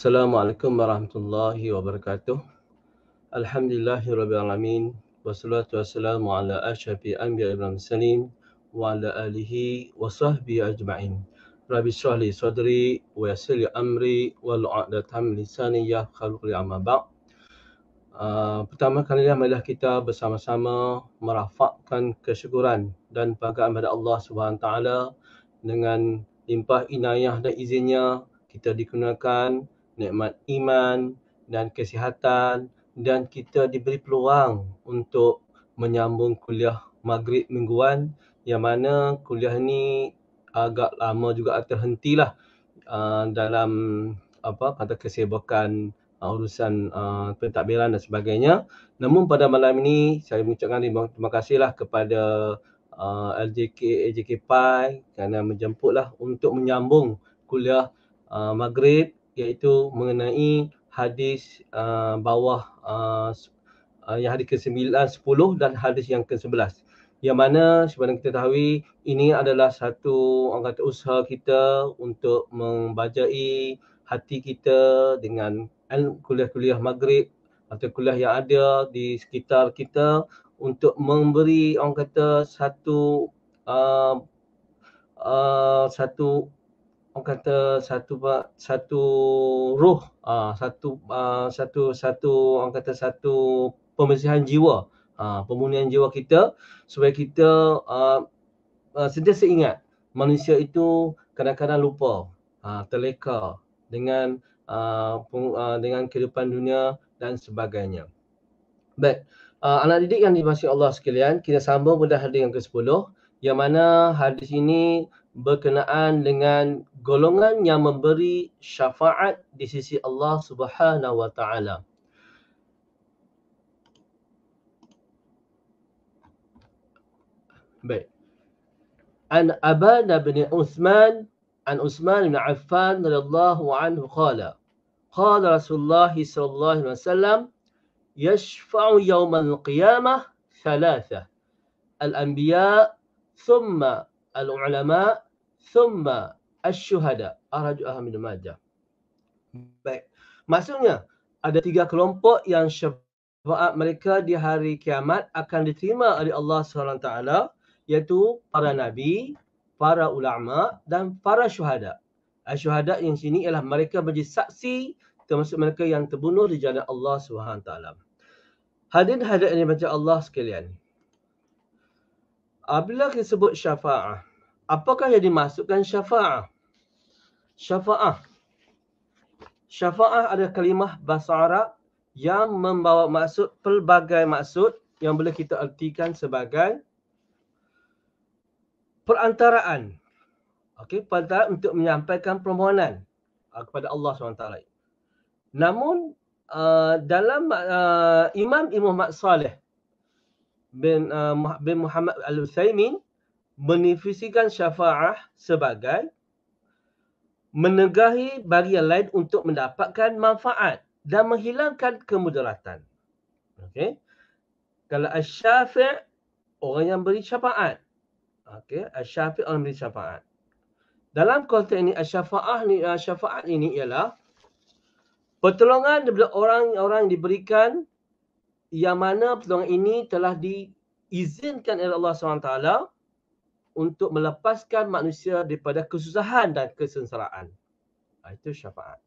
Assalamualaikum warahmatullahi wabarakatuh. Alhamdulillahirrabbilalamin. Wassalatu wassalamu ala asyafi anbiya wal mursalin wa ala alihi wa sahbihi ajma'in. Rabbi shrah li sadri wa yassir li amri wal 'uqdatam min lisani yafqahu qawli, amma ba'd. Pertama kali marilah kita bersama-sama merafakkan kesyukuran dan penghargaan kepada Allah Subhanahu taala dengan limpah inayah dan izinnya kita dikurniakan nikmat iman dan kesihatan, dan kita diberi peluang untuk menyambung kuliah maghrib mingguan, yang mana kuliah ni agak lama juga terhentilah dalam kata kesibukan urusan pentadbiran dan sebagainya. Namun pada malam ini saya mengucapkan terima kasihlah kepada LJK, AJK Pi kerana menjemputlah untuk menyambung kuliah maghrib, iaitu mengenai hadis bawah yang hadis ke-9, 10 dan hadis yang ke-11. Yang mana sebenarnya kita ketahui ini adalah satu orang kata usaha kita untuk membajai hati kita dengan kuliah-kuliah maghrib atau kuliah yang ada di sekitar kita, untuk memberi orang kata satu ruh, satu pembersihan jiwa, pemurnian jiwa kita, supaya kita sentiasa ingat manusia itu kadang-kadang lupa, terleka dengan kehidupan dunia dan sebagainya. Baik, anak didik yang dimaksud Allah sekalian, kita sambung pada hadis yang ke-10, yang mana hadis ini berkenaan dengan golongan yang memberi syafaat di sisi Allah Subhanahu wa taala. Baik. An Aban bin Uthman an Uthman bin Affan radhiyallahu anhu qala Rasulullah sallallahu alaihi wasallam yashfa'u yawmal qiyamah thalatha al-anbiya thumma al-ulama thumma asy-syuhada, akhrajah Ibnu Majah. Baik, maksudnya ada 3 kelompok yang syafaat mereka di hari kiamat akan diterima oleh Allah SWT, iaitu para nabi, para ulama dan para syuhada. Syuhada yang sini ialah mereka menjadi saksi, termasuk mereka yang terbunuh di jalan Allah SWT. Hadirin yang dibaca Allah sekalian, apabila disebut syafa'ah, apakah yang dimaksudkan syafa'ah? Syafa'ah adalah kalimah bahasa Arab yang membawa maksud pelbagai maksud yang boleh kita artikan sebagai perantaraan. Perantaraan untuk menyampaikan permohonan kepada Allah SWT. Namun dalam Imam Muhammad Saleh bin Muhammad Al-Utsaimin mendefinisikan syafa'ah sebagai menegahi bagi yang lain untuk mendapatkan manfaat dan menghilangkan kemudaratan. Kalau asy-syafi', orang yang beri syafaat. Asy-syafi' orang beri syafaat. Dalam konteks ini syafaat ini ialah pertolongan daripada orang-orang yang diberikan, yang mana pertolongan ini telah diizinkan oleh Allah SWT untuk melepaskan manusia daripada kesusahan dan kesengsaraan. Itu syafaat.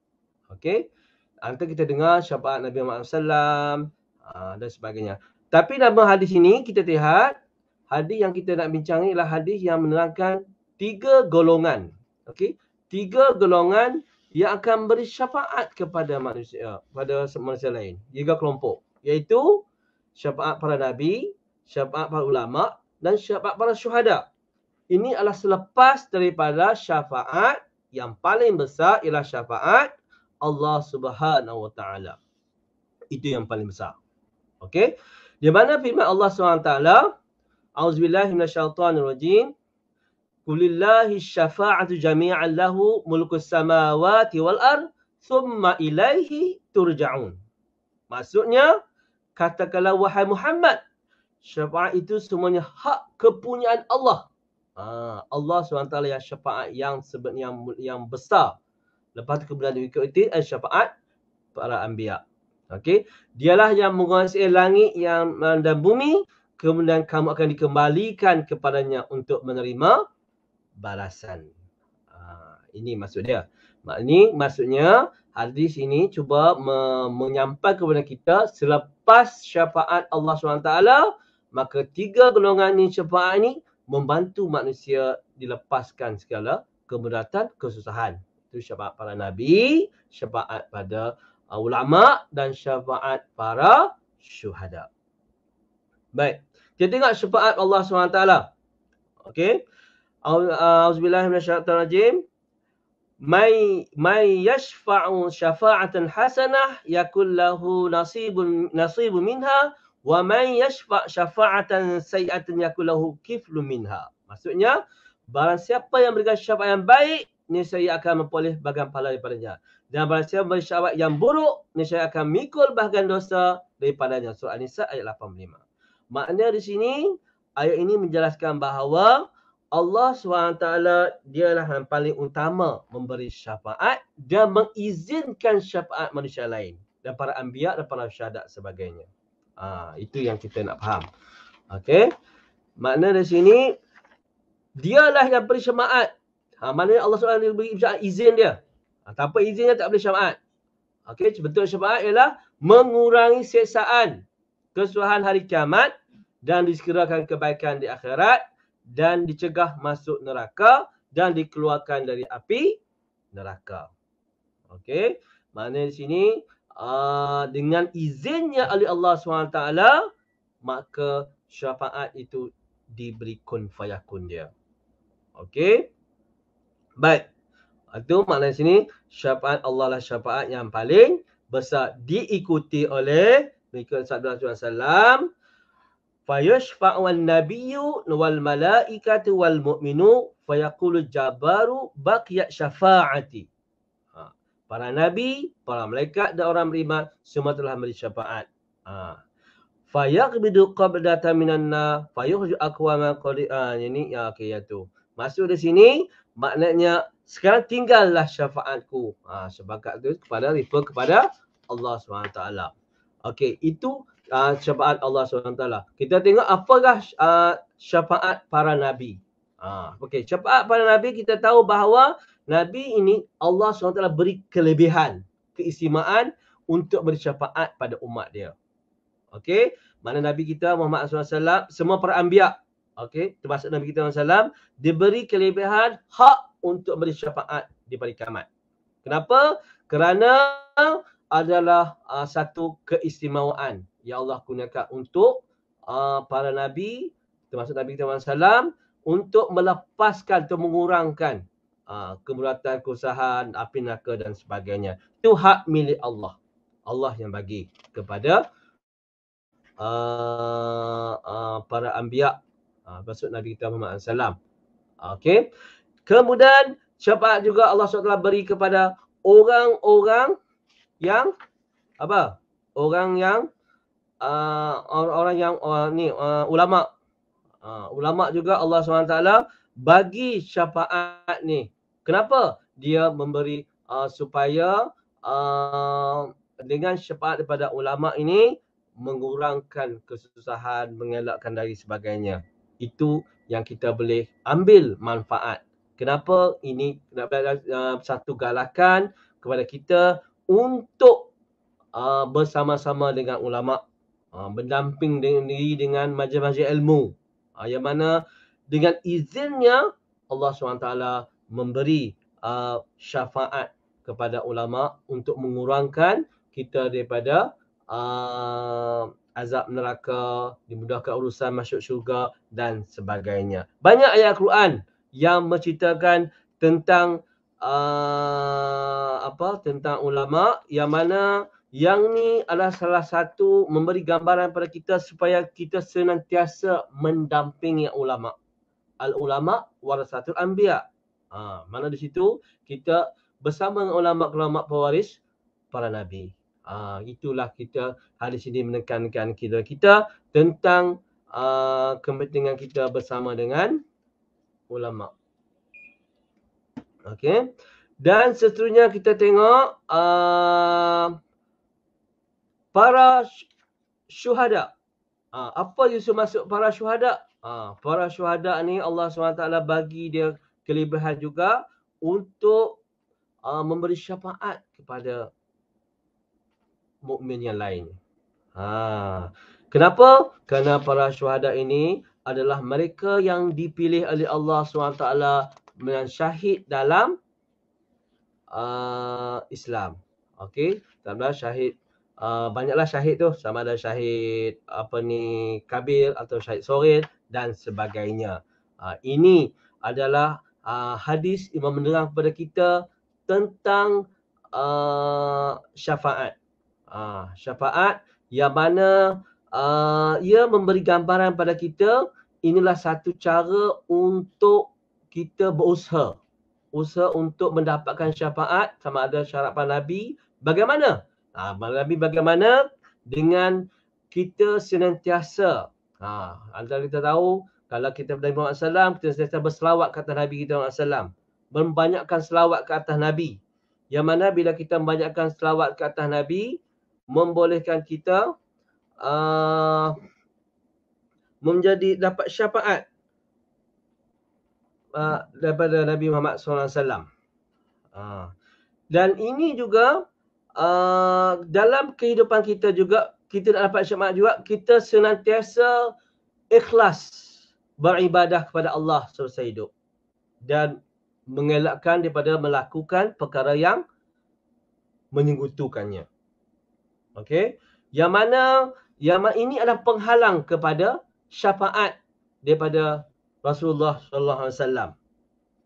Nanti kita dengar syafaat Nabi Muhammad SAW dan sebagainya. Tapi dalam hadis ini kita lihat, hadis yang kita nak bincang ni adalah hadis yang menerangkan 3 golongan. 3 golongan yang akan beri syafaat kepada manusia, pada manusia lain. 3 kelompok, iaitu syafaat para nabi, syafaat para ulama dan syafaat para syuhada. Ini adalah selepas daripada syafaat yang paling besar, ialah syafaat Allah Subhanahu wa taala. Itu yang paling besar. Di mana firman Allah SWT, A'udzubillahi minasyaitonirrajim, Qulillahi syafa'atu jami'an lahu mulkus samawati wal ard thumma ilaihi turja'un. Maksudnya, katakanlah wahai Muhammad, syafaat itu semuanya hak kepunyaan Allah. Allah SWT yang syafaat yang besar, Lepas tu kemudian diikuti syafaat para anbiya. Okey, dialah yang menguasai langit yang dan bumi, kemudian kamu akan dikembalikan kepadanya untuk menerima balasan. Ini maksud dia. Ini maksudnya hadis ini cuba menyampaikan kepada kita selepas syafaat Allah SWT, maka 3 golongan ni syafaat ni membantu manusia dilepaskan segala kemudaratan, kesusahan. Itu syafaat para nabi, syafaat pada ulama dan syafaat para syuhada. Baik, kita tengok syafaat Allah SWT. Okey. Auzubillahi minasyaitonirrajim. May yashfa'u syafa'atan hasanah yakul lahu nasibun minha wa may yashfa' syafa'atan sayyi'atan yakul lahu kiflun minha. Maksudnya, barang siapa yang berikan syafaat yang baik, niscaya akan memperoleh bahagian pahala daripadanya. Dan barang siapa beri syafaat yang buruk, niscaya akan mikul bahagian dosa daripadanya. Surah An-Nisa ayat 85. Maknanya di sini, ayat ini menjelaskan bahawa Allah SWT dialah yang paling utama memberi syafaat dan mengizinkan syafaat manusia lain. Dan para anbiya dan para syuhada sebagainya. Itu yang kita nak faham. Okey. Makna di sini, dialah yang beri syafaat. Maknanya Allah SWT beri izin dia. Tanpa izinnya tak boleh syafaat. Okey, bentuk syafaat ialah mengurangi siksaan, kesusahan hari kiamat dan disegerakan kebaikan di akhirat, dan dicegah masuk neraka dan dikeluarkan dari api neraka. Okey, maknanya di sini dengan izinnya oleh Allah SWT, maka syafaat itu diberi kun fayakun dia. Okey. Baik. Itu maknanya di sini syafaat Allah lah syafaat yang paling besar, diikuti oleh mengikut sabda Rasulullah SAW, fayashfa'u an-nabiyyu wal malaikatu wal mu'minu fayaqulu jabaru baqiyat syafa'ati. Para nabi, para malaikat dan orang beriman semua telah memberi syafaat. Fayaqbidu qabdatan minan nar fayukhju aqwaman qali ini okey itu. Maksud di sini maknanya sekarang tinggallah syafaatku. Syafaat itu refer kepada Allah SWT. Okey, itu syafaat Allah SWT. Kita tengok apakah syafaat para nabi. Okey, syafaat para nabi kita tahu bahawa nabi ini Allah SWT beri kelebihan, keistimewaan untuk beri syafaat pada umat dia. Okey, mana nabi kita Muhammad SAW, semua para anbiya, okey, termasuk nabi kita SAW, diberi kelebihan hak untuk beri syafaat di hari kiamat. Kenapa? Kerana adalah satu keistimewaan yang Allah gunakan untuk para nabi, termasuk Nabi kita SAW, untuk melepaskan atau mengurangkan kemudaratan, kesusahan, api neraka dan sebagainya. Itu hak milik Allah. Allah yang bagi kepada para anbiya, maksud Nabi kita Muhammad SAW. Okey. Kemudian syafaat juga Allah SWT beri kepada orang-orang yang apa? Orang yang ulama. Ulama juga Allah SWT bagi syafaat ni. Kenapa? Dia memberi supaya dengan syafaat daripada ulama ini mengurangkan kesusahan, mengelakkan dari sebagainya. Itu yang kita boleh ambil manfaat. Kenapa? Ini satu galakan kepada kita untuk bersama-sama dengan ulama, mendamping diri dengan majlis-majlis ilmu, yang mana dengan izinnya Allah SWT memberi syafaat kepada ulama untuk mengurangkan kita daripada azab neraka, dimudahkan urusan masuk syurga dan sebagainya. Banyak ayat Al-Quran yang menceritakan tentang tentang ulama, yang mana yang ni adalah salah satu memberi gambaran pada kita supaya kita senantiasa mendampingi ulama. Al-ulama warasatul anbiya. Mana di situ kita bersama dengan ulama-ulama pewaris para nabi. Itulah kita hadis ini menekankan kita tentang kepentingan kita bersama dengan ulama. Okey. Dan seterusnya kita tengok para syuhada. Apa Yusuf masuk para syuhada? Para syuhada ni Allah SWT bagi dia kelebihan juga untuk memberi syafaat kepada mukmin yang lain. Kenapa? Kerana para syuhada ini adalah mereka yang dipilih oleh Allah SWT yang syahid dalam Islam. Okey, tambah syahid banyaklah syahid tu, sama ada syahid Kabir atau syahid Soghir dan sebagainya. Ini adalah hadis Imam menerang kepada kita tentang syafaat. Syafaat yang mana ia memberi gambaran pada kita, inilah satu cara untuk kita berusaha untuk mendapatkan syafaat, sama ada syarapan Nabi. Bagaimana? Nabi bagaimana? Dengan kita senantiasa. Anda kita tahu, kalau kita berada Muhammad SAW, kita senantiasa berselawat ke atas Nabi kita Muhammad SAW. Membanyakkan selawat ke atas Nabi. Yang mana bila kita membanyakkan selawat ke atas Nabi, membolehkan kita menjadi dapat syafaat daripada Nabi Muhammad SAW. Dan ini juga dalam kehidupan kita juga, kita nak dapat syafaat juga, kita senantiasa ikhlas beribadah kepada Allah semasa hidup. Dan mengelakkan daripada melakukan perkara yang menyekutukannya. Okey? Yang mana ini adalah penghalang kepada syafaat daripada Rasulullah sallallahu alaihi wasallam.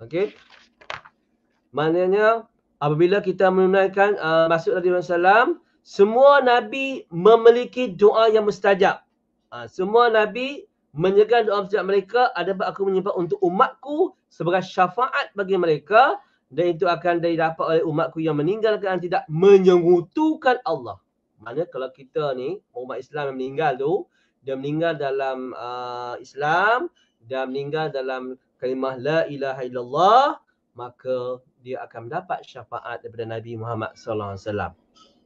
Okey? Maknanya apabila kita menunaikan masuk Nabi SAW, semua Nabi memiliki doa yang mustajab. Semua Nabi menyegah doa mustajab mereka, adapun aku menyebut untuk umatku sebagai syafaat bagi mereka, dan itu akan didapat oleh umatku yang meninggalkan dan tidak menyekutukan Allah. Maknanya kalau kita ni, umat Islam yang meninggal tu, dia meninggal dalam Islam, dan meninggal dalam kalimah la ilaha illallah, maka dia akan mendapat syafaat daripada Nabi Muhammad sallallahu alaihi wasallam.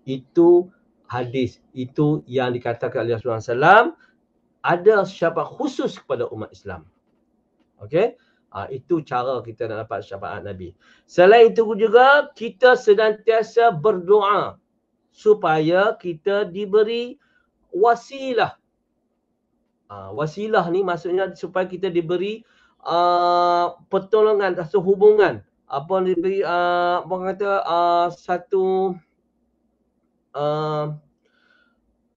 Itu hadis, itu yang dikatakan oleh Rasulullah SAW, ada syafaat khusus kepada umat Islam. Okey? Itu cara kita nak dapat syafaat Nabi. Selain itu juga, kita senantiasa berdoa supaya kita diberi wasilah. Wasilah ni maksudnya supaya kita diberi pertolongan atau hubungan, diberi satu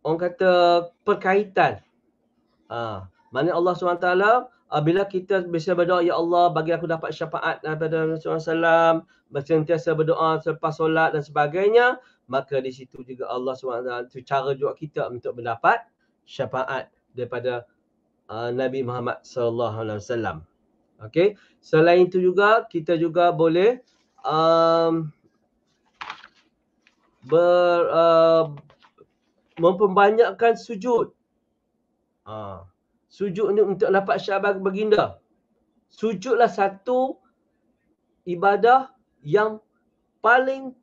orang kata perkaitan. Mana Allah SWT, bila kita bisa berdoa, ya Allah bagi aku dapat syafaat daripada Rasulullah SAW, sentiasa berdoa selepas solat dan sebagainya, maka di situ juga Allah SWT, itu cara doa kita untuk mendapat syafaat daripada Nabi Muhammad SAW. Okey. Selain itu juga, kita juga boleh memperbanyakkan sujud. Sujud ni untuk dapat syafaat baginda. Sujudlah satu ibadah yang paling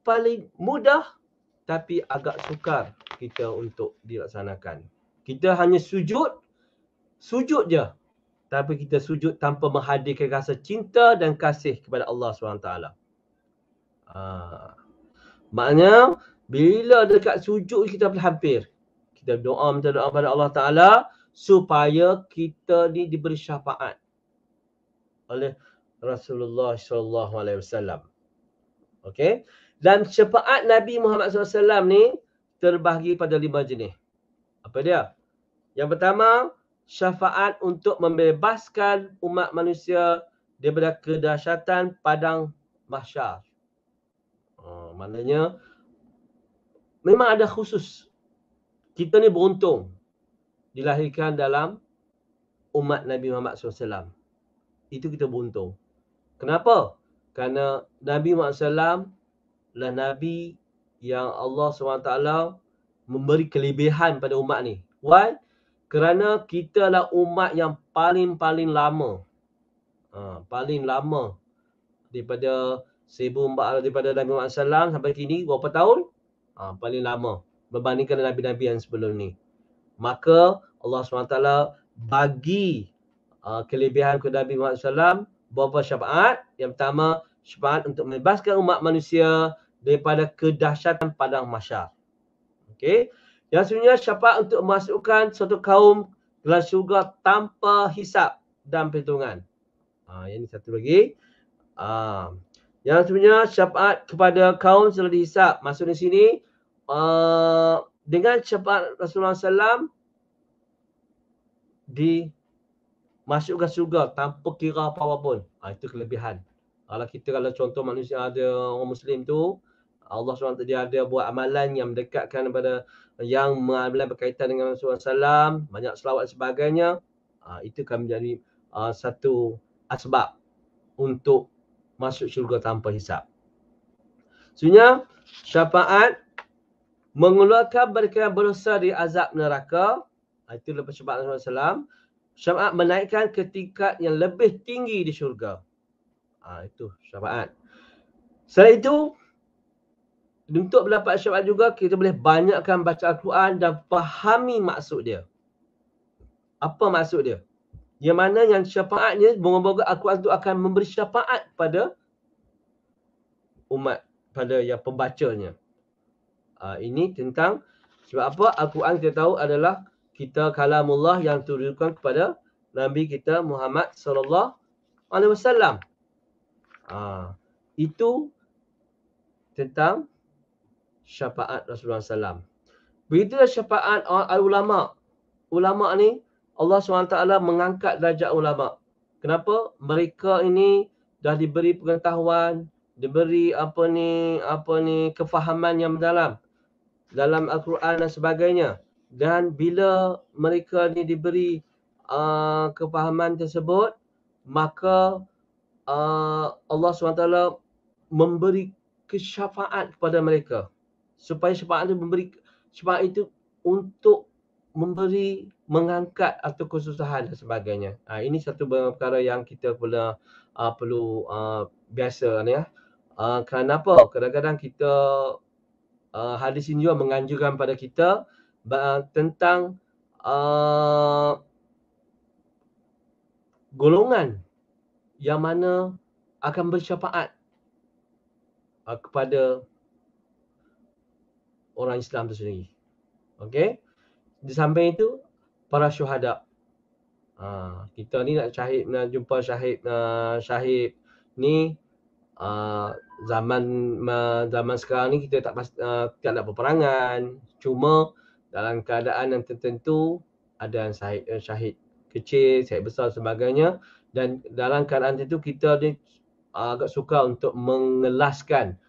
mudah tapi agak sukar kita untuk dilaksanakan. Kita hanya sujud je. Tapi kita sujud tanpa menghadirkan rasa cinta dan kasih kepada Allah SWT. Maknanya, bila dekat sujud kita berhampir, kita minta doa pada Allah Ta'ala supaya kita ni diberi syafaat oleh Rasulullah SAW. Okey? Dan syafaat Nabi Muhammad SAW ni terbahagi pada 5 jenis. Apa dia? Yang pertama, syafaat untuk membebaskan umat manusia daripada kedahsyatan padang mahsyar. Maknanya memang ada khusus. Kita ni beruntung dilahirkan dalam umat Nabi Muhammad SAW. Itu kita beruntung. Kenapa? Kerana Nabi Muhammad SAW adalah Nabi yang Allah SWT memberi kelebihan pada umat ni. Why? Kerana kita adalah umat yang paling lama. Paling lama daripada 1400 daripada Nabi Muhammad SAW sampai kini berapa tahun? Paling lama berbandingkan Nabi-Nabi yang sebelum ni. Maka Allah SWT bagi kelebihan kepada Nabi Muhammad SAW beberapa syafaat. Yang pertama, syafaat untuk membebaskan umat manusia daripada kedahsyatan padang mahsyar. Okey. Yang sebenarnya syafaat untuk memasukkan suatu kaum ke dalam syurga tanpa hisab dan perhitungan. Yang ini satu lagi. Yang sebenarnya syafaat kepada kaum setelah dihisab. Maksud di sini dengan syafaat Rasulullah SAW dimasukkan syurga tanpa kira apa-apa pun. Itu kelebihan. Kalau contoh manusia ada orang Muslim tu, Allah SWT dia ada buat amalan yang mendekatkan kepada yang amalan berkaitan dengan Rasulullah SAW, banyak selawat sebagainya, itu akan menjadi satu asbab untuk masuk syurga tanpa hisab. Sebenarnya syafaat mengeluarkan mereka yang berdosa dari azab neraka, itu lepas syafaat Rasulullah SAW. Syafaat menaikkan ke tingkat yang lebih tinggi di syurga. Itu syafaat. Selain itu, untuk mendapat syafaat juga, kita boleh banyakkan baca Al-Quran dan fahami maksud dia. Apa maksud dia? Yang mana yang syafaatnya, moga-moga Al-Quran itu akan memberi syafaat pada umat, pada yang pembacanya. Ini tentang, sebab apa? Al-Quran kita tahu adalah kita kalamullah yang ditujukan kepada Nabi kita Muhammad SAW. Itu tentang syafaat Rasulullah SAW. Begitulah syafaat ulama. Ulama ni Allah SWT mengangkat derajat ulama. Kenapa? Mereka ini dah diberi pengetahuan, diberi kefahaman yang mendalam dalam Al-Quran dan sebagainya. Dan bila mereka ni diberi kefahaman tersebut, maka Allah SWT memberi kesyafaat kepada mereka. Supaya syafaat itu untuk memberi, mengangkat atau kesusahan dan sebagainya. Ini satu perkara yang kita perlu biasa ni ya. Kenapa? Kadang-kadang kita hadis ini juga menganjurkan pada kita tentang golongan yang mana akan bersyafaat kepada orang Islam itu sendiri. Okey. Di samping itu, para syuhada. Kita ni nak jumpa syahid ni zaman sekarang ni kita tak ada peperangan. Cuma dalam keadaan yang tertentu ada syahid kecil, syahid besar sebagainya, dan dalam keadaan itu kita ni agak suka untuk mengelaskan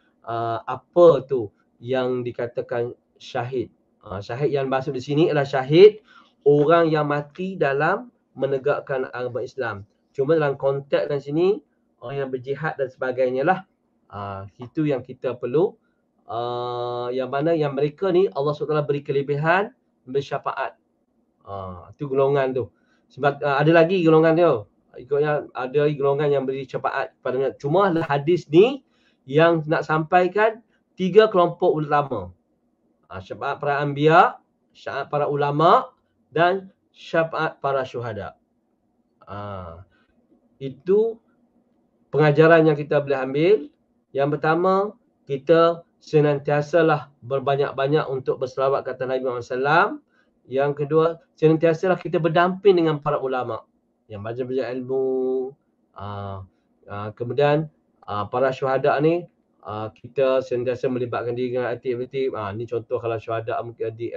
apa tu yang dikatakan syahid. Syahid yang maksud di sini adalah syahid orang yang mati dalam menegakkan agama Islam. Cuma dalam konteks di sini orang yang berjihad dan sebagainya lah. Itu yang kita perlu, yang mana yang mereka ni Allah SWT beri kelebihan bersyafaat. Itu golongan tu. Sebab ada lagi golongan dia. Ikutnya ada golongan yang beri syafaat pada cuma hadis ni yang nak sampaikan 3 kelompok utama. Syafaat para anbiya, syafaat para ulama dan syafaat para syuhada. Itu pengajaran yang kita boleh ambil. Yang pertama, kita senantiasalah berbanyak-banyak untuk berselawat kata Nabi Muhammad SAW. Yang kedua, senantiasalah kita berdamping dengan para ulama yang belajar ilmu. Kemudian para syuhada ni kita sentiasa melibatkan diri dengan aktiviti. Ni contoh kalau syuhada mungkin di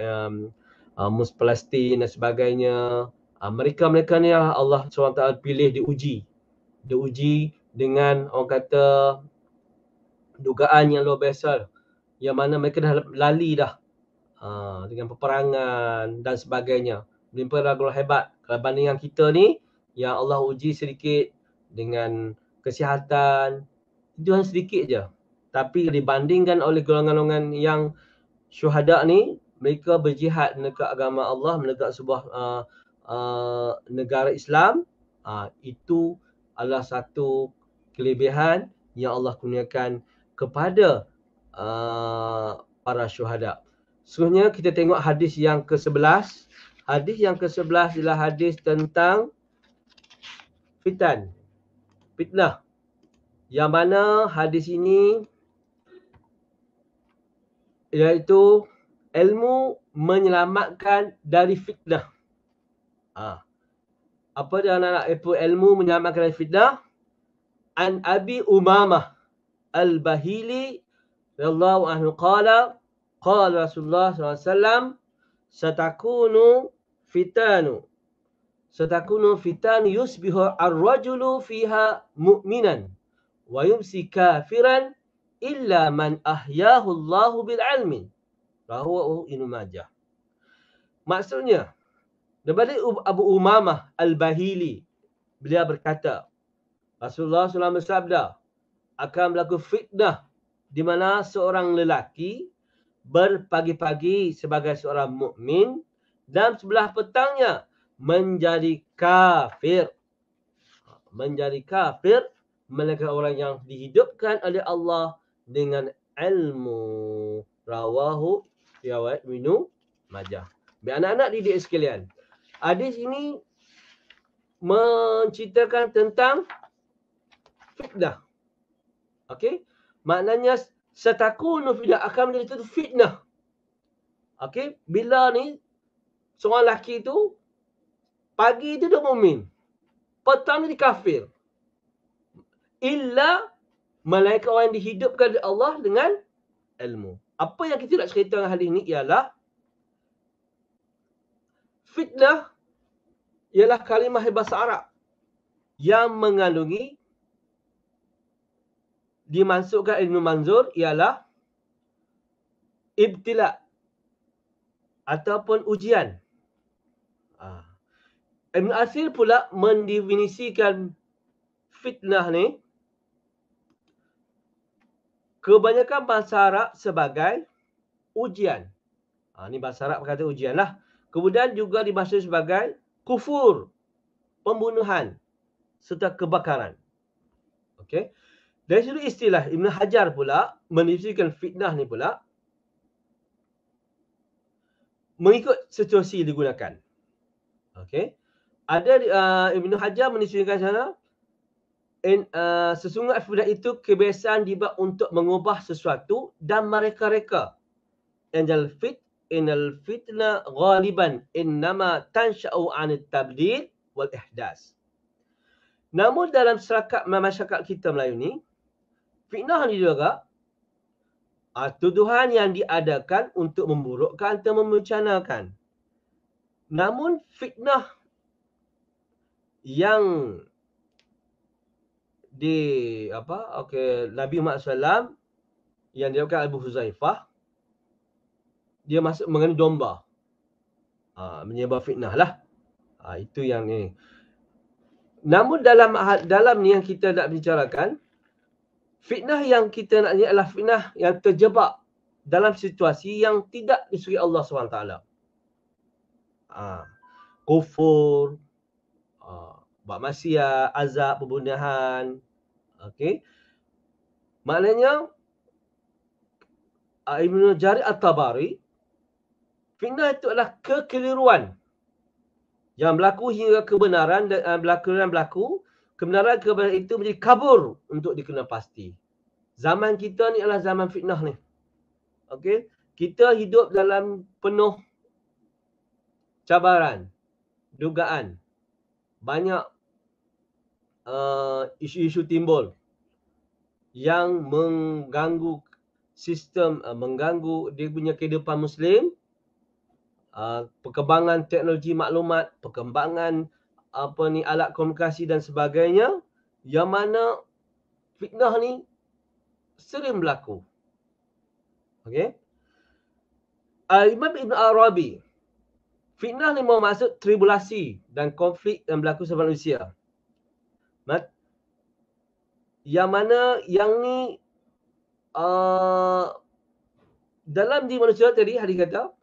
Mus Palestin dan sebagainya. Mereka ni Allah SWT pilih diuji dengan orang kata dugaan yang luar biasa, yang mana mereka dah lali dah dengan peperangan dan sebagainya. Mereka dah golongan hebat. Kalau bandingan kita ni yang Allah uji sedikit dengan kesihatan, itu hanya sedikit je. Tapi dibandingkan oleh golongan-golongan yang syuhada ni, mereka berjihad menegak agama Allah, menegak sebuah negara Islam. Itu adalah satu kelebihan yang Allah kurniakan kepada para syuhada. Sesungguhnya kita tengok hadis yang ke-11. Hadis yang ke-11 adalah hadis tentang fitnah. Yang mana hadis ini iaitu ilmu menyelamatkan dari fitnah. Apa dia nak ilmu menyelamatkan dari fitnah? An Abi Umamah Al-Bahili radhiyallahu anhu qala Rasulullah SAW satakunu fitanu yusbihu ar-rajulu fiha mu'minan wa yumsi kafiran illa man ahyahu Allahu bil ilmi. Rawahu Ibnu Majah. Maksudnya daripada Abu Umamah Al-Bahili, beliau berkata Rasulullah SAW bersabda, akan berlaku fitnah di mana seorang lelaki berpagi-pagi sebagai seorang mukmin dan sebelah petangnya menjadi kafir. Mereka orang yang dihidupkan oleh Allah dengan ilmu. Rawahu riwayat Ibnu Majah. Biar anak-anak didik sekalian, hadis ini menceritakan tentang fitnah. Okey? Maknanya satakunu fitnah, akan menjadi fitnah. Okey? Bila ni seorang lelaki tu pagi tu dia mukmin, petang dia kafir. Illa malaikat orang yang dihidupkan oleh Allah dengan ilmu. Apa yang kita nak cerita dengan hadis ini ialah fitnah ialah kalimah bahasa Arab yang mengandungi dimasukkan Ibnu Manzur ialah ibtila ataupun ujian. Ibn Asir pula mendefinisikan fitnah ni kebanyakan bahasa Arab sebagai ujian. Ni bahasa Arab berkata ujian lah. Kemudian juga dimaksud sebagai kufur, pembunuhan serta kebakaran. Okey. Dari sudut istilah Ibn Hajar pula mendefinisikan fitnah ni pula mengikut situasi digunakan. Okey. Ada Ibn Hajar mendefinisikan sana sesungguhnya fitnah itu kebiasaan dibuat untuk mengubah sesuatu dan mereka-reka. Innal fitnah ghaliban innama tansha'u 'anil tabdil wal ihdas. Namun dalam masyarakat kita Melayu ni, fitnah ni juga tuduhan yang diadakan untuk memburukkan atau membencanakan. Namun fitnah yang Nabi Muhammad SAW yang dilakukan Abu Huzaifah, dia masuk mengenai domba. Menyebab fitnah lah. Itu yang ni. Namun dalam ni yang kita nak bicarakan, fitnah yang kita nak ni adalah fitnah yang terjebak dalam situasi yang tidak disuruh Allah SWT. Kufur, buat maksiat, azab, pembunuhan. Okey. Maknanya Ibnu Jarir At-Tabari, fitnah itu adalah kekeliruan yang berlaku hingga kebenaran dan kebenaran itu menjadi kabur untuk dikenal pasti. Zaman kita ni adalah zaman fitnah ni. Okey, kita hidup dalam penuh cabaran, dugaan. Banyak isu-isu timbul yang mengganggu sistem, mengganggu dia punya kehidupan Muslim. Perkembangan teknologi maklumat, perkembangan alat komunikasi dan sebagainya, yang mana fitnah ni sering berlaku. Okey. Imam Ibn Arabi, fitnah ni bermaksud tribulasi dan konflik yang berlaku sama manusia. Yang mana yang ni dalam di manusia tadi hadis kata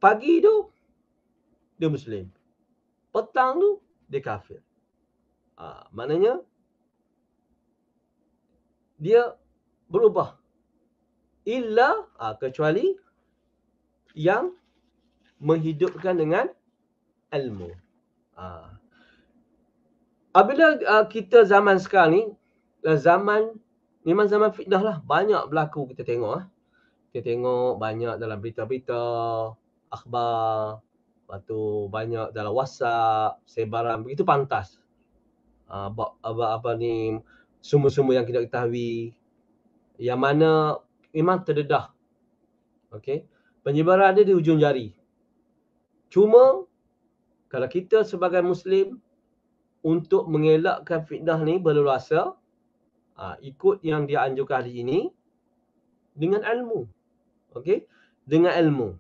pagi tu dia Muslim, petang tu dia kafir. Maknanya dia berubah. Illa kecuali yang menghidupkan dengan ilmu. Apabila kita zaman sekarang ni, memang zaman fitnah lah. Banyak berlaku kita tengok. Kita tengok banyak dalam berita-berita, akhbar, lepas tu banyak dalam WhatsApp, sebaran begitu pantas. Apa ni, sumber-sumber yang kita ketahui, yang mana memang terdedah. Okey, penyebaran dia di ujung jari. Cuma kalau kita sebagai Muslim untuk mengelakkan fitnah ni berleluasa, ikut yang dia anjurkan hari ini dengan ilmu. Okey, dengan ilmu.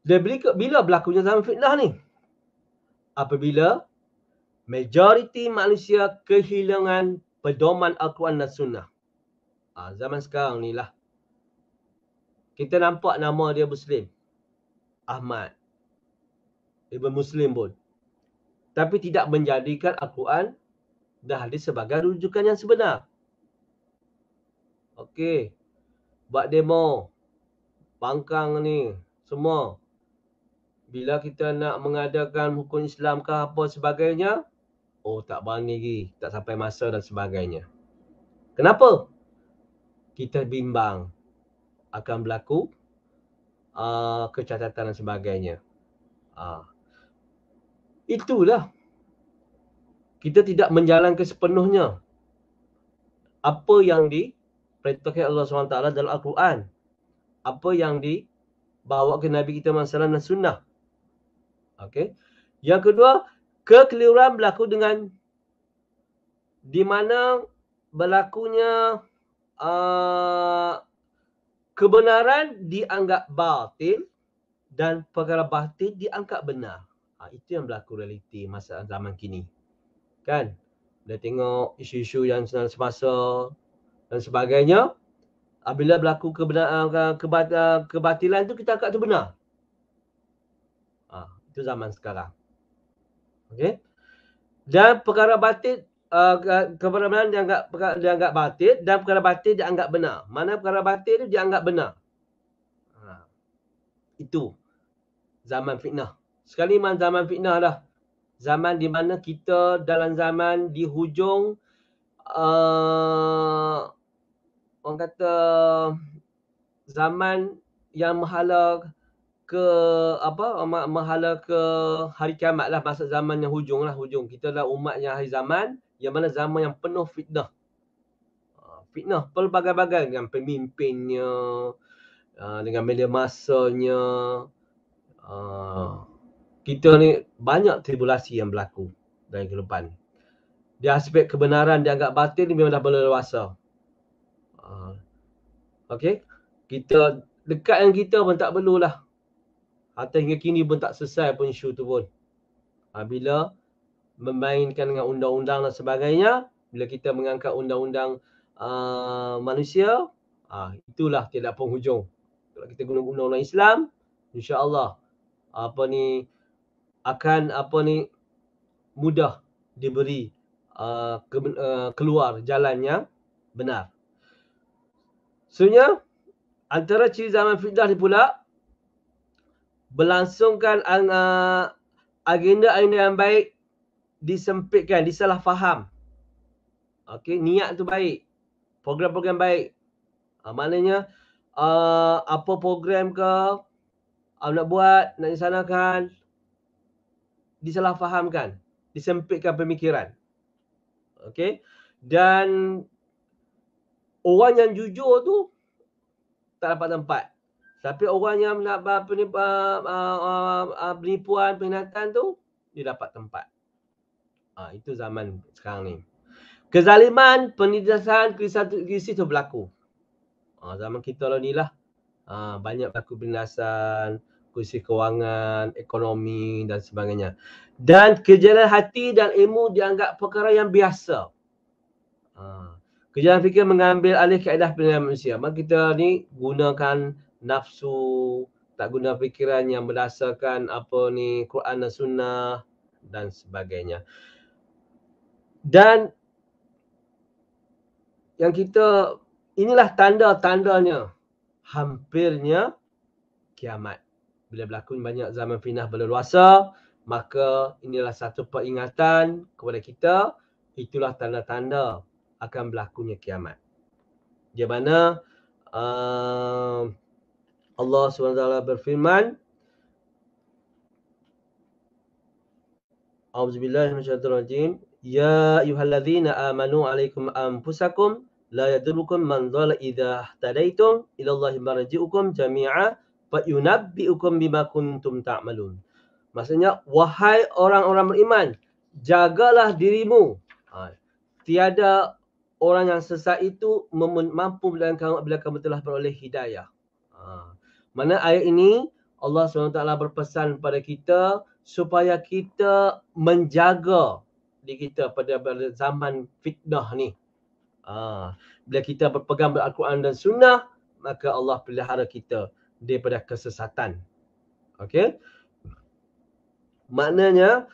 Dan bila berlakunya zaman fitnah ni? Apabila majoriti manusia kehilangan pedoman Al-Quran dan Sunnah. Zaman sekarang ni lah. Kita nampak nama dia Muslim. Ahmad. Ibn Muslim pun. Tapi tidak menjadikan Al-Quran dan hadis sebagai rujukan yang sebenar. Okey. Buat demo. Pangkang ni. Semua. Bila kita nak mengadakan hukum Islam ke apa sebagainya, tak berani lagi. Tak sampai masa dan sebagainya. Kenapa? Kita bimbang akan berlaku kecacatan dan sebagainya. Itulah. Kita tidak menjalankan sepenuhnya apa yang diperintahkan Allah SWT dalam Al-Quran. Apa yang dibawa ke Nabi kita SAW dan Sunnah. Okey. Yang kedua, kekeliruan berlaku dengan di mana berlakunya kebenaran dianggap batil dan perkara batil dianggap benar. Itu yang berlaku realiti masa zaman kini. Kan? Dia tengok isu-isu yang semasa dan sebagainya. Bila berlaku kebatilan itu kita anggap itu benar. Itu zaman sekarang. Okey. Dan perkara batil, kebenaran dianggap batil dan perkara batil dianggap benar. Mana perkara batil itu dianggap benar. Itu zaman fitnah. Sekali memang zaman fitnah dah. Zaman di mana kita dalam zaman di hujung orang kata zaman yang menghala ke hari kiamat lah, masa zaman yang hujung lah, hujung. Kita adalah umat yang hari zaman yang mana zaman yang penuh fitnah. Fitnah pelbagai-bagai dengan pemimpinnya, dengan media masanya. Kita ni banyak tribulasi yang berlaku dalam kehidupan. Di aspek kebenaran dianggap batil ni memang dah berleluasa. Okey. Kita dekat dengan kita pun tak perlulah. Atau hingga kini pun tak selesai pun isu tu pun. Bila memainkan dengan undang-undang dan sebagainya, bila kita mengangkat undang-undang manusia, itulah tidak penghujung. Kalau kita guna undang-undang Islam, insya-Allah akan mudah diberi keluar jalan yang benar. Sebenarnya antara ciri zaman fitnah ni pula berlangsungkan agenda-agenda yang baik disempitkan, disalah faham. Okey, niat tu baik. Program-program baik. Maknanya apa program ke nak buat, nak disanakan, disalah fahamkan, disempitkan pemikiran. Okey. Dan orang yang jujur tu tak dapat tempat. Tapi orang yang nak penipuan, pengkhianatan tu dia dapat tempat. Itu zaman sekarang ni. Kezaliman, penindasan, krisis tu berlaku. Zaman kita lah ni lah. Banyak berlaku penindasan, krisis kewangan, ekonomi dan sebagainya. Dan kejalan hati dan ilmu dianggap perkara yang biasa. Kejalan fikir mengambil alih kaedah penilaian manusia. Maka kita ni gunakan nafsu, tak guna fikiran yang berdasarkan Quran dan Sunnah dan sebagainya. Dan yang kita, inilah tanda-tandanya hampirnya kiamat. Bila berlaku banyak zaman fitnah berleluasa, maka inilah satu peringatan kepada kita, itulah tanda-tanda akan berlakunya kiamat. Di mana Allah SWT berfirman, A'udzubillahi minasyaitonirrajim, Ya ayyuhalladzina amanu alaikum anfusakum la yadurrukum man dhalla idza ihtadaitum ila Allahi marji'ukum jami'a fa yunabbi'ukum bima kuntum ta'malun. Maksudnya, wahai orang-orang beriman, jagalah dirimu. Tiada orang yang sesat itu mampu bila kamu telah beroleh hidayah. Mana ayat ini Allah SWT berpesan kepada kita supaya kita menjaga diri kita pada zaman fitnah ni. Bila kita berpegang pada Al-Quran dan Sunnah, maka Allah pelihara kita daripada kesesatan. Okey? Maknanya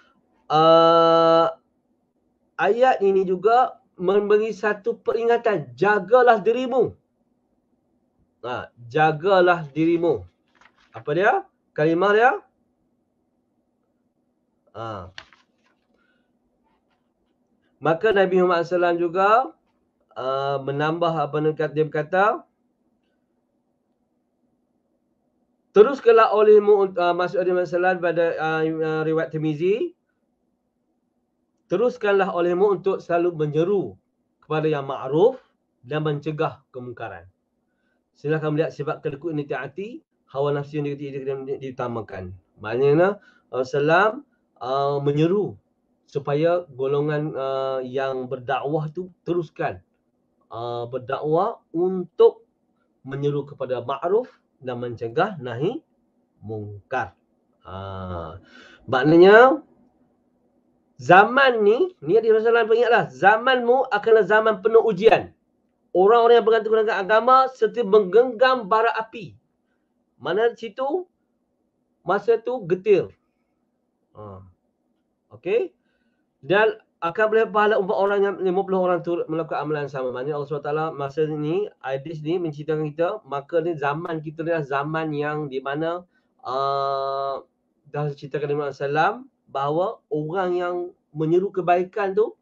ayat ini juga memberi satu peringatan, jagalah dirimu. Jagalah dirimu. Apa dia? Kalimah dia? Maka Nabi Muhammad SAW juga menambah apa dia berkata, teruskanlah olehmu, maksud Nabi SAW pada riwayat Tirmizi, teruskanlah olehmu untuk selalu menyeru kepada yang ma'ruf dan mencegah kemungkaran. Silakan melihat sebab kedekut ini hati, hawa nafsu yang diutamakan. Maknanya Rasulullah menyeru supaya golongan yang berdakwah tu teruskan berdakwah untuk menyeru kepada ma'ruf dan mencegah nahi mungkar. Maknanya zaman ni Rasulullah ingatlah, zamanmu akanlah zaman penuh ujian. Orang-orang yang bergantung dengan agama seperti menggenggam bara api. Mana situ masa tu getir. Okey. Dan akan boleh pahala umpama orang yang 50 orang turut melakukan amalan sama. Maknanya Allah SWT masa ni, hadis ni menceritakan kita, maka ni zaman kita ni adalah zaman yang di mana dah diceritakan Nabi Muhammad SAW bahawa orang yang menyeru kebaikan tu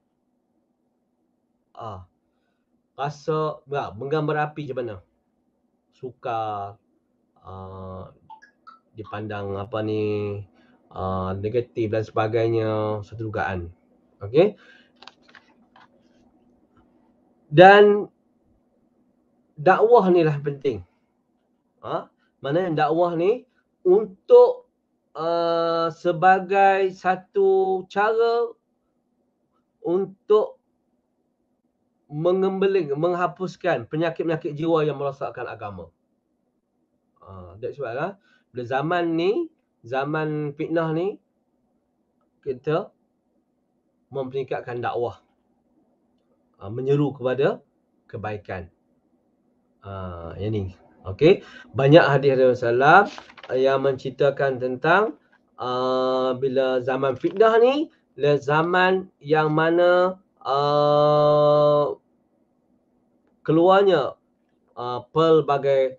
rasa menggambar api macam mana? Sukar, dipandang negatif dan sebagainya, satu dugaan. Okey. Dan dakwah ni lah penting. Mana dakwah ni untuk sebagai satu cara untuk menghapuskan penyakit-penyakit jiwa yang merosakkan agama. That's why lah, bila zaman ni, zaman fitnah ni, kita memperingkatkan dakwah, menyeru kepada kebaikan. Yang ni. Okey. Banyak hadis Rasulullah yang menceritakan tentang bila zaman fitnah ni, zaman yang mana keluarnya pelbagai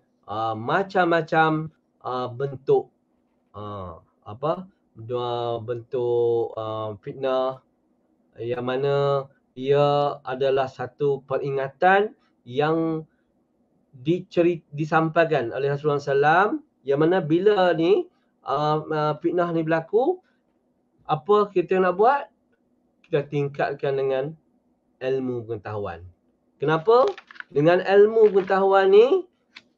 macam-macam bentuk bentuk fitnah, yang mana ia adalah satu peringatan yang disampaikan oleh Rasulullah SAW, yang mana bila ni fitnah ni berlaku, apa kita nak buat? Kita tingkatkan dengan ilmu pengetahuan. Kenapa? Dengan ilmu pengetahuan ni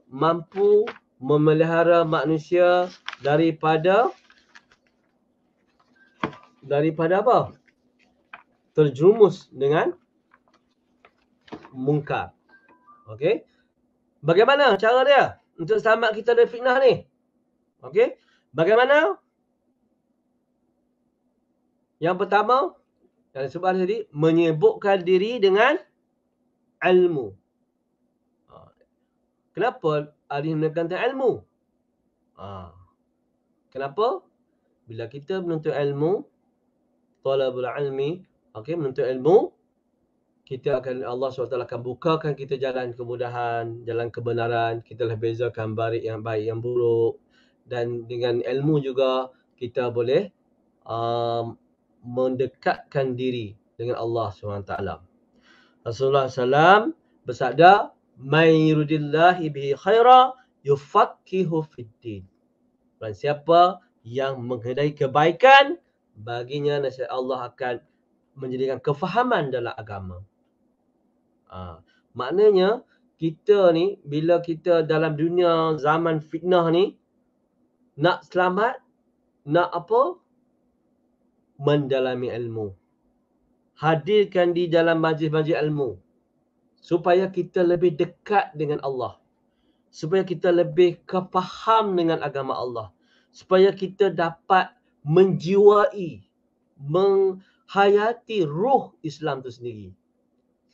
mampu memelihara manusia daripada apa? Terjerumus dengan mungkar. Okey. Bagaimana cara dia untuk selamat kita dari fitnah ni? Okey. Bagaimana? Yang pertama, yang disebut tadi, menyibukkan diri dengan ilmu. Kenapa Ali menekankan ilmu? Kenapa? Bila kita menuntut ilmu, talabul ilmi, menuntut ilmu, Allah SWT akan bukakan kita jalan kemudahan, jalan kebenaran. Kita lah bezakan yang baik yang buruk. Dan dengan ilmu juga kita boleh mendekatkan diri dengan Allah SWT. Rasulullah SAW bersabda, "May yuridillahi bihi khaira yufaqqihu fiddin." Dan siapa yang menghendaki kebaikan, baginya nasihat Allah akan menjadikan kefahaman dalam agama. Maknanya kita ni bila kita dalam dunia zaman fitnah ni, nak selamat, nak apa? Mendalami ilmu. Hadirkan di dalam majlis-majlis ilmu supaya kita lebih dekat dengan Allah, supaya kita lebih kefaham dengan agama Allah, supaya kita dapat menjiwai, menghayati ruh Islam itu sendiri.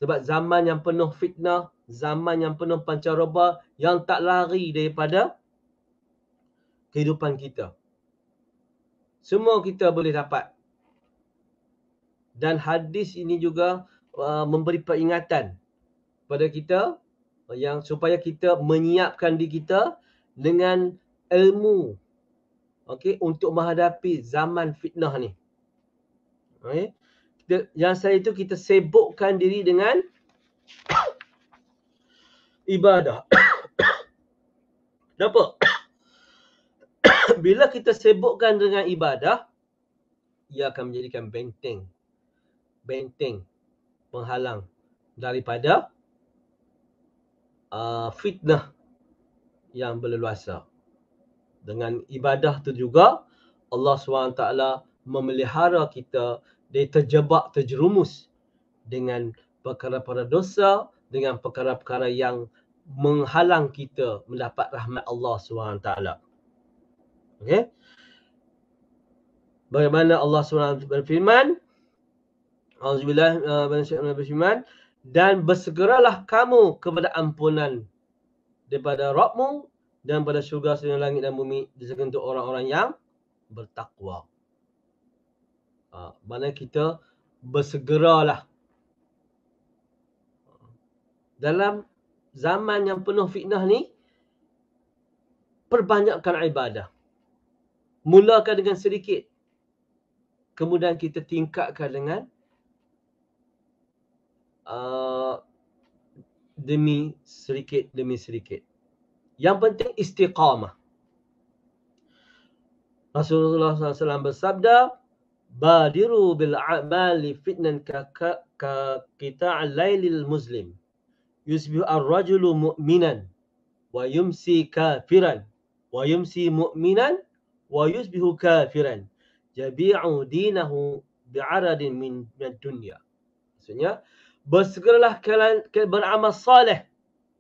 Sebab zaman yang penuh fitnah, zaman yang penuh pancaroba yang tak lari daripada kehidupan kita. Semua kita boleh dapat. Dan hadis ini juga memberi peringatan pada kita yang supaya kita menyiapkan diri kita dengan ilmu, untuk menghadapi zaman fitnah ni. Yang saya itu kita sibukkan diri dengan ibadah. Kenapa? Bila kita sibukkan dengan ibadah, ia akan menjadikan benteng penghalang daripada fitnah yang berleluasa. Dengan ibadah tu juga Allah SWT memelihara kita dari terjerumus dengan perkara-perkara dosa, dengan perkara-perkara yang menghalang kita mendapat rahmat Allah SWT. Okey? Bagaimana Allah SWT berfirman, Auzubillah berfirman, dan bersegeralah kamu kepada ampunan daripada Rabbmu dan pada syurga segala langit dan bumi disediakan untuk orang-orang yang bertakwa. Mana kita bersegeralah. Dalam zaman yang penuh fitnah ni, perbanyakkan ibadah. Mulakan dengan sedikit. Kemudian kita tingkatkan dengan demi sedikit. Yang penting istiqamah. Rasulullah SAW bersabda, "Badiru bil a'mali fitnan ka qita'al lailil muslim. Yusbihu ar-rajulu mu'minan wa yumsi kafiran wa yumsi mu'minan wa yusbihu kafiran. Jabi'u dinahu bi'aradin min dunya." Maksudnya, bersegeralah kalian beramal saleh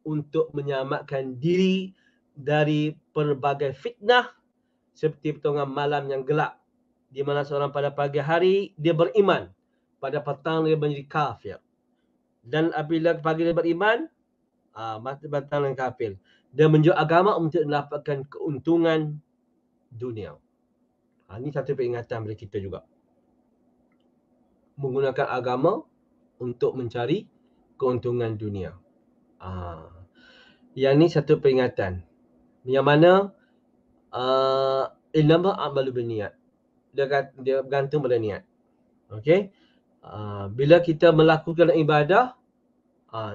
untuk menyelamatkan diri dari pelbagai fitnah seperti pertolongan malam yang gelap, di mana seorang pada pagi hari dia beriman, pada petang dia menjadi kafir. Dan apabila pagi dia beriman, petang dia kafir. Dia menjual agama untuk mendapatkan keuntungan dunia. Ini satu peringatan bagi kita juga. Menggunakan agama untuk mencari keuntungan dunia. Yang ni satu peringatan. Yang mana innama a'malu binniat. Dia bergantung pada niat. Okey. Bila kita melakukan ibadah,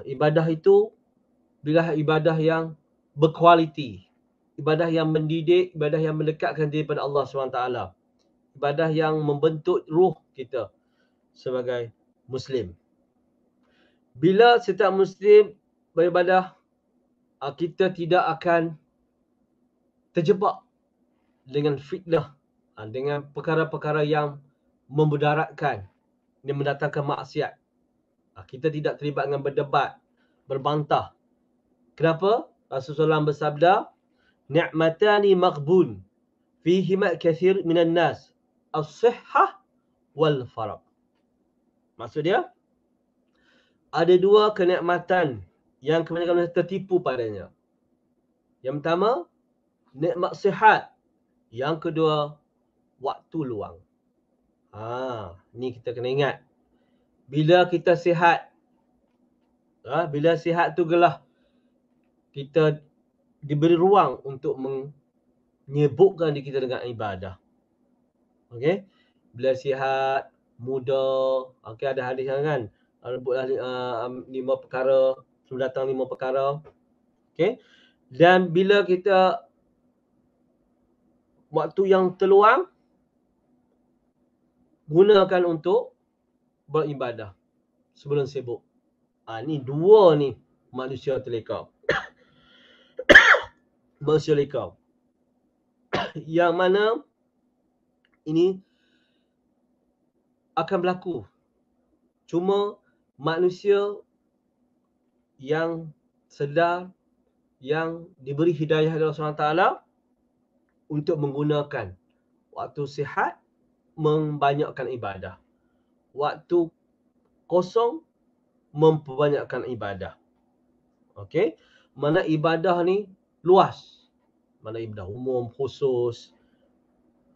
ibadah itu bila ibadah yang berkualiti, ibadah yang mendidik, ibadah yang mendekatkan diri pada Allah SWT, ibadah yang membentuk ruh kita sebagai Muslim. Bila setiap Muslim beribadah, kita tidak akan terjebak dengan fitnah, dengan perkara-perkara yang memudaratkan, yang mendatangkan maksiat. Kita tidak terlibat dengan berdebat, berbantah. Kenapa? Rasulullah bersabda, "Ni'matani maghbun fihima kathir minan nas, as-sihhah wal faragh." Maksudnya, ada dua kenikmatan yang kebanyakan manusia tertipu padanya. Yang pertama, nikmat sihat. Yang kedua, waktu luang. Ni kita kena ingat. Bila kita sihat, Bila sihat tu gelah kita diberi ruang untuk menyibukkan diri kita dengan ibadah. Okey. Bila sihat, muda, okey, ada hadis kan. Rebutlah 5 perkara, sebelum datang 5 perkara. Okey. Dan bila kita waktu yang terluang gunakan untuk beribadah sebelum sibuk. Ni dua ni manusia terlekau. Manusia lekau. Yang mana ini akan berlaku. Cuma manusia yang sedar, yang diberi hidayah oleh Allah SWT untuk menggunakan waktu sihat membanyakkan ibadah. Waktu kosong memperbanyakkan ibadah. Okey? Mana ibadah ni luas. Mana ibadah umum, khusus.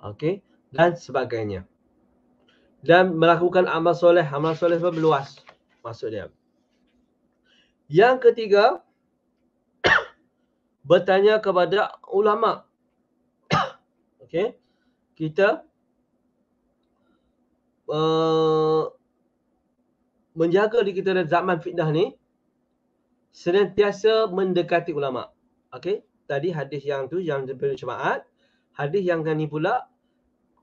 Okey? Dan sebagainya. Dan melakukan amal soleh. Amal soleh pun luas maksud dia. Yang ketiga, bertanya kepada ulama. Okey? Kita menjaga diri kita dalam zaman fitnah ni senantiasa mendekati ulama. Okey? Tadi hadis yang tu yang daripada jemaat, hadis yang ni pula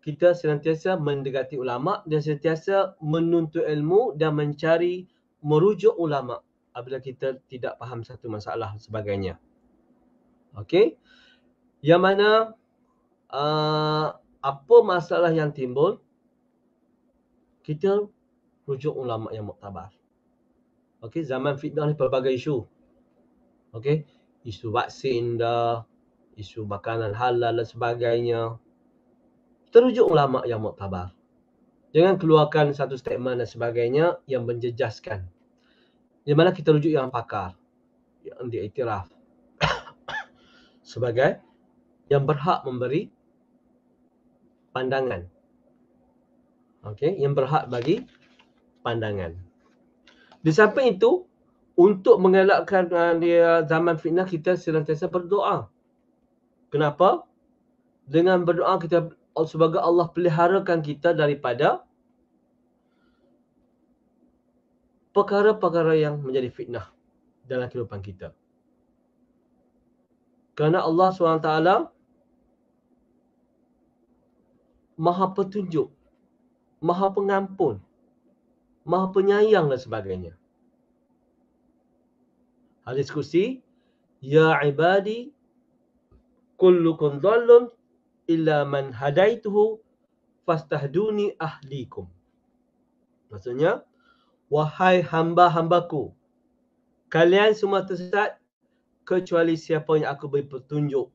kita senantiasa mendekati ulama dan senantiasa menuntut ilmu dan mencari merujuk ulama apabila kita tidak faham satu masalah sebagainya. Okey? Yang mana apa masalah yang timbul, kita rujuk ulama yang muktabar. Okey, zaman fitnah ni pelbagai isu. Okey, isu vaksin dah, isu makanan halal dan sebagainya. Kita rujuk ulama yang muktabar. Jangan keluarkan satu statement dan sebagainya yang menjejaskan. Di mana kita rujuk yang pakar, yang diiktiraf sebagai yang berhak memberi pandangan. Okey, yang berhak bagi pandangan. Di samping itu, untuk mengelakkan dia zaman fitnah, kita senantiasa berdoa. Kenapa? Dengan berdoa kita sebagai Allah peliharakan kita daripada perkara-perkara yang menjadi fitnah dalam kehidupan kita. Kerana Allah SWT Maha petunjuk, Maha pengampun, Maha penyayang dan sebagainya. Hadis kursi, ya ibadi kullukum dhallun illa man hadaituhu fastahduni ahlikum. Maksudnya, wahai hamba-hambaku, kalian semua tersesat kecuali siapa yang aku beri petunjuk,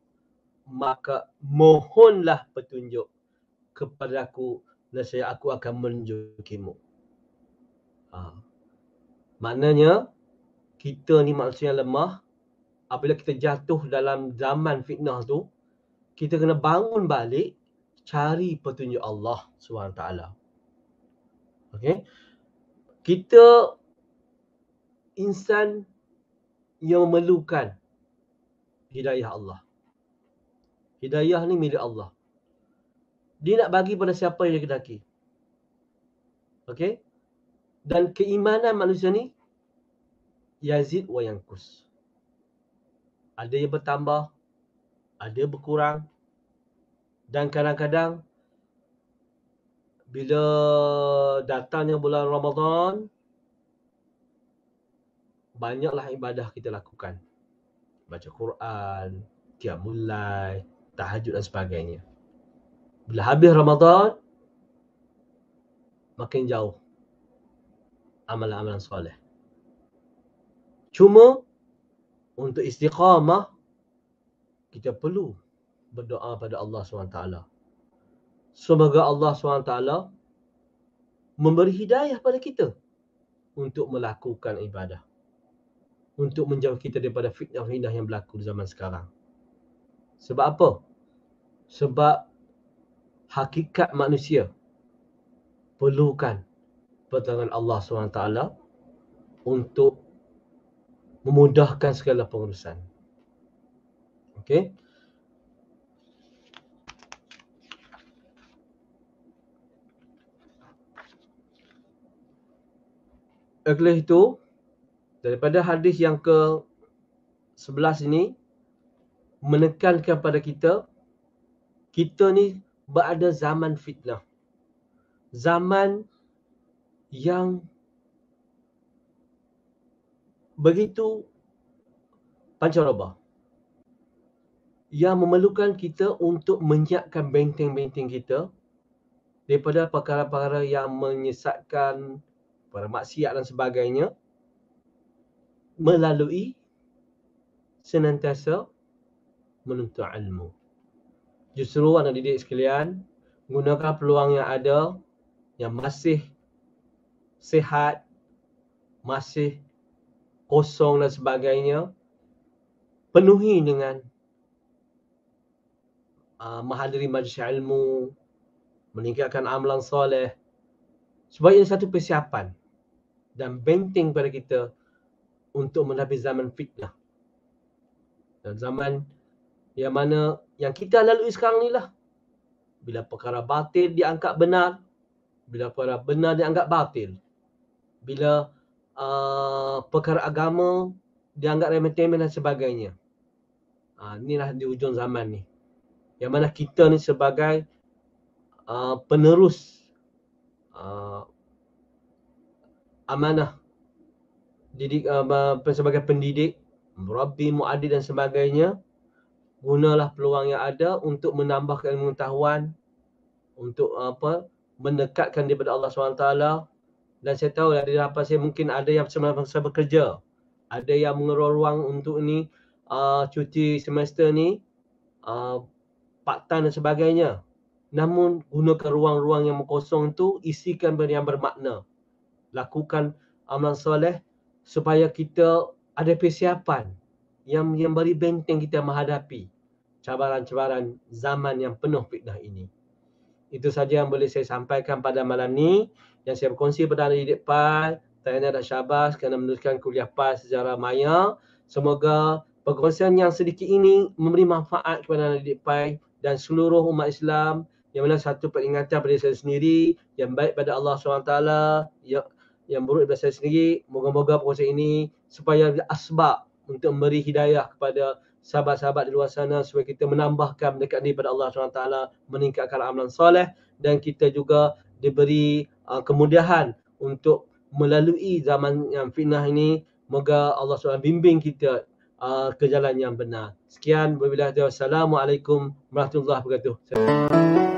maka mohonlah petunjuk kepadaku, nescaya aku akan menunjukimu. Maknanya kita ni manusia yang lemah. Apabila kita jatuh dalam zaman fitnah tu, kita kena bangun balik, cari petunjuk Allah SWT. Okey? Kita insan yang memerlukan hidayah Allah. Hidayah ni milik Allah. Dia nak bagi pada siapa yang dia kedaki. Okey? Dan keimanan manusia ni yazid wa yankus. Ada yang bertambah, ada yang berkurang. Dan kadang-kadang bila datangnya bulan Ramadan, banyaklah ibadah kita lakukan. Baca Quran, qiyamul lail, tahajud dan sebagainya. Bila habis Ramadan, makin jauh amalan-amalan soleh. Cuma untuk istiqamah, kita perlu berdoa pada Allah SWT. Semoga Allah SWT memberi hidayah pada kita untuk melakukan ibadah. Untuk menjauh kita daripada fitnah-fitnah yang berlaku di zaman sekarang. Sebab apa? Sebab hakikat manusia perlukan pertolongan Allah SWT untuk memudahkan segala pengurusan. Okey. Oleh itu, daripada hadis yang ke-11 ini menekankan pada kita ni berada zaman fitnah. Zaman yang begitu pancaroba, yang memerlukan kita untuk menyiapkan benteng-benteng kita daripada perkara-perkara yang menyesatkan, maksiat dan sebagainya, melalui senantiasa menuntut ilmu. Justru anak didik sekalian, gunakan peluang yang ada, yang masih sihat, masih kosong dan sebagainya, penuhi dengan menghadiri majlis ilmu, meningkatkan amalan soleh, sebab ini satu persiapan dan benteng pada kita untuk menghadapi zaman fitnah. Dan zaman yang mana yang kita lalui sekarang ni lah. Bila perkara batil diangkat benar, bila perkara benar dianggap batil, bila perkara agama dianggap remeh-temeh dan sebagainya. Inilah di hujung zaman ni, yang mana kita ni sebagai penerus amanah didik, sebagai pendidik, murabbi, muaddib dan sebagainya, gunalah peluang yang ada untuk menambahkan ilmu pengetahuan, untuk mendekatkan daripada Allah SWT. Dan saya tahu dari harapan saya mungkin ada yang semasa bekerja, ada yang mengeluarkan ruang untuk ni cuti semester ni, part time dan sebagainya. Namun gunakan ruang-ruang yang kosong tu, isikan benda yang bermakna. Lakukan amalan soleh supaya kita ada persiapan yang beri benteng kita menghadapi cabaran-cabaran zaman yang penuh fitnah ini. Itu saja yang boleh saya sampaikan pada malam ni, yang saya berkongsi pada anak didik PAI, Tahniah dan syabas kerana meneruskan kuliah PAI secara maya. Semoga perkongsian yang sedikit ini memberi manfaat kepada anak didik PAI dan seluruh umat Islam, yang mana satu peringatan pada saya sendiri, yang baik pada Allah SWT, yang buruk daripada saya sendiri. Moga-moga perkongsian ini supaya asbab untuk memberi hidayah kepada sahabat-sahabat di luar sana, supaya kita menambahkan mendekat diri pada Allah SWT, meningkatkan amalan soleh, dan kita juga diberi kemudahan untuk melalui zaman yang fitnah ini. Moga Allah SWT bimbing kita ke jalan yang benar. Sekian, wabillahi taufiq. Assalamualaikum warahmatullahi wabarakatuh.